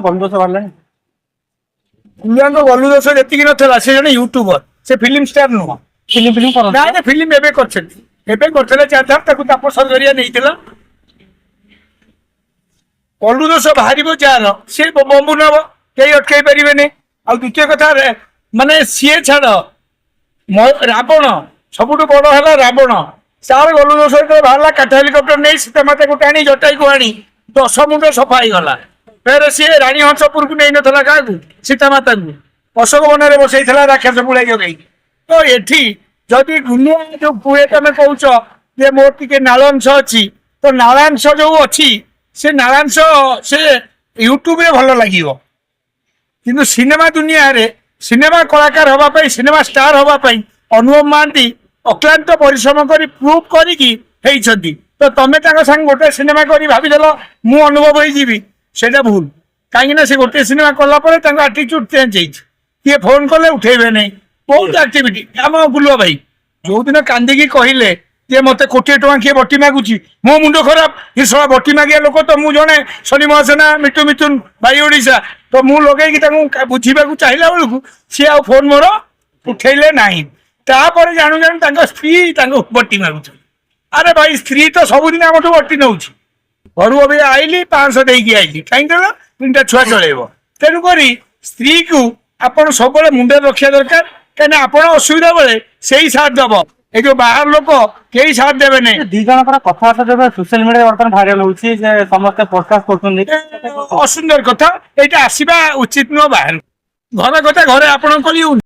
ଗଲୁ ଦୋଷ ବାହାରିଲାଣି। ଗୁଲିଆଙ୍କ ଗଲୁ ଦୋଷ ଯେତିକି ନଥିଲା, ସେ ଜଣେ ୟୁଟ୍ୟୁବର, ସେ ଫିଲ୍ମ ଷ୍ଟାର ନୁହଁ। ଫିଲ୍ମ କରନ୍ତି ନା ଫିଲ୍ମ ଏବେ କରିଛନ୍ତି, ଏବେ କରିଥିଲେ ଚାରିଧାମ, ତାକୁ ତାପସ ଜରିଆ ନେଇଥିଲା। ଗଲୁ ଦୋଷ ବାହାରିବ ଯାହାର, ସିଏ ବମ୍ବୁ ନବ, କେହି ଅଟକେଇ ପାରିବେନି। ଆଉ ଦ୍ୱିତୀୟ କଥା, ମାନେ ସିଏ ଛାଡ, ରାବଣ ସବୁଠୁ ବଡ ହେଲା ରାବଣ, ତାର ଗଲୁ ଦୋଷ ଯେତେବେଳେ ବାହାରିଲା, କାଠ ହେଲିକପ୍ଟର ନେଇ ସୀତାମାତାକୁ ଟାଣି ଜଟାଇକୁ ଆଣି 10 ମୁଣ୍ଡ ସଫା ହେଇଗଲା। ଫେରେ ସିଏ ରାଣୀ ହଂସପୁରକୁ ନେଇନଥିଲା କାହାକୁ, ସୀତାମାତାକୁ ଅଶୋକ ବନରେ ବସେଇଥିଲା ରାକ୍ଷସ ପୁଳାଇ ଜଗେଇକି। ତ ଏଠି ଯଦି ଗୁଲିଆ ଯୋଉ କୁହେ, ତମେ କହୁଛ ଯେ ମୋର ଟିକେ ନାଳାଂଶ ଅଛି, ତ ନାଳାଂଶ ଯୋଉ ଅଛି, ସେ ନାଳାଂଶ ସେ ୟୁଟ୍ୟୁବରେ ଭଲ ଲାଗିବ, କିନ୍ତୁ ସିନେମା ଦୁନିଆରେ ସିନେମା କଳାକାର ହବା ପାଇଁ, ସିନେମା ଷ୍ଟାର ହବା ପାଇଁ ଅନୁଭବ ମହାନ୍ତି ଅକ୍ଲାନ୍ତ ପରିଶ୍ରମ କରି ପ୍ରୁଭ୍ କରିକି ହେଇଛନ୍ତି। ତ ତମେ ତାଙ୍କ ସାଙ୍ଗେ ଗୋଟେ ସିନେମା କରି ଭାବିଦେଲ ମୁଁ ଅନୁଭବ ହେଇଯିବି, ସେଇଟା ଭୁଲ। କାହିଁକି ନା ସେ ଗୋଟେ ସିନେମା କଲା ପରେ ତାଙ୍କ ଆଟିଚ୍ୟୁଡ ଚେଞ୍ଜ ହେଇଛି। କିଏ ଫୋନ କଲେ ଉଠେଇବେ ନାହିଁ, ବହୁତ ଆକ୍ଟିଭିଟି। ଆମ ବୁଲୁଆ ଭାଇ ଯୋଉଦିନ କାନ୍ଦିକି କହିଲେ ଯେ ମତେ କୋଟିଏ ଟଙ୍କା କିଏ ବଟି ମାଗୁଛି, ମୋ ମୁଣ୍ଡ ଖରାପ, ଏ ଶଳା ବଟି ମାଗିଆ ଲୋକ ତ ମୁଁ ଜଣେ, ଶନି ମହାସେନା, ମିଟୁ ମିଥୁନ, ଭାଇ ଓଡିଶା। ତ ମୁଁ ଲଗେଇକି ତାଙ୍କୁ ବୁଝିବାକୁ ଚାହିଁଲା ବେଳକୁ ସିଏ ଆଉ ଫୋନ ମୋର ଉଠେଇଲେ ନାହିଁ। ତାପରେ ଜାଣୁ ଜାଣୁ ତାଙ୍କ ସ୍ତ୍ରୀ ତାଙ୍କୁ ବଟି ମାଗୁଛନ୍ତି। ଆରେ ଭାଇ, ସ୍ତ୍ରୀ ତ ସବୁଦିନ ଆମଠୁ ବଟି ନଉଛି। ଘରୁ ଏବେ ଆଇଲି 500 ଦେଇକି ଆଇଲି, କାହିଁକି ଦେଲ, 3ଟା ଛୁଆ ଚଳେଇବ। ତେଣୁକରି ସ୍ତ୍ରୀକୁ ଆପଣ ସବୁବେଳେ ମୁଣ୍ଡରେ ରଖିବା ଦରକାର, କାହିଁକିନା ଆପଣ ଅସୁବିଧା ବେଳେ ସେଇ ସାଥ ଦବ। ଏ ଯୋଉ ବାହାର ଲୋକ କେହି ସାଥ ଦେବେ ନାହିଁ। ଦି ଜଣଙ୍କର କଥାବାର୍ତ୍ତା ଯେବେ ସୋସିଆଲ ମିଡିଆରେ ବର୍ତ୍ତମାନ ଭାଇରାଲ ହଉଛି, ଯେ ସମସ୍ତେ ପଡକାଷ୍ଟ କରୁଛନ୍ତି, ଅସୁନ୍ଦର କଥା, ଏଇଟା ଆସିବା ଉଚିତ ନୁହଁ ବାହାରୁ। ଘର କଥା ଘରେ ଆପଣ କରିହଉନି।